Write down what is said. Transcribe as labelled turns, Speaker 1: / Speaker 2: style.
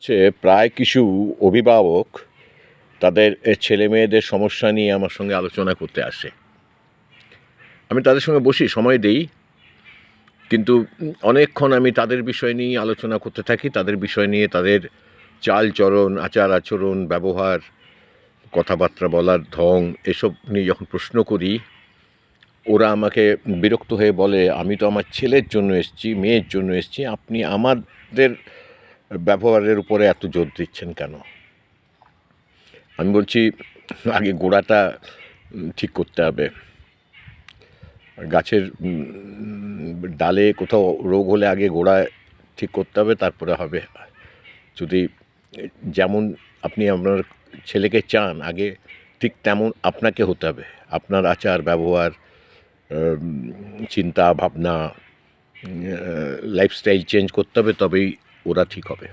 Speaker 1: হচ্ছে প্রায় কিছু অভিভাবক তাদের ছেলে মেয়েদের সমস্যা নিয়ে আমার সঙ্গে আলোচনা করতে আসে। আমি তাদের সঙ্গে বসি, সময় দেই, কিন্তু অনেকক্ষণ আমি তাদের বিষয় নিয়ে আলোচনা করতে থাকি, তাদের বিষয় নিয়ে, তাদের চালচরণ, আচার আচরণ, ব্যবহার, কথাবার্তা বলার ঢং এসব নিয়ে যখন প্রশ্ন করি, ওরা আমাকে বিরক্ত হয়ে বলে, আমি তো আমার ছেলের জন্য এসেছি, মেয়ের জন্য এসেছি, আপনি আমাদের ব্যবহারের উপরে এত জোর দিচ্ছেন কেন? আমি বলছি, আগে গোড়াটা ঠিক করতে হবে। গাছের ডালে কোথাও রোগ হলে আগে গোড়া ঠিক করতে হবে, তারপরে হবে। যদি যেমন আপনি আপনার ছেলেকে চান, আগে ঠিক তেমন আপনাকে হতে হবে। আপনার আচার ব্যবহার, চিন্তা ভাবনা, লাইফস্টাইল চেঞ্জ করতে হবে, তবেই ওরা ঠিক হবে।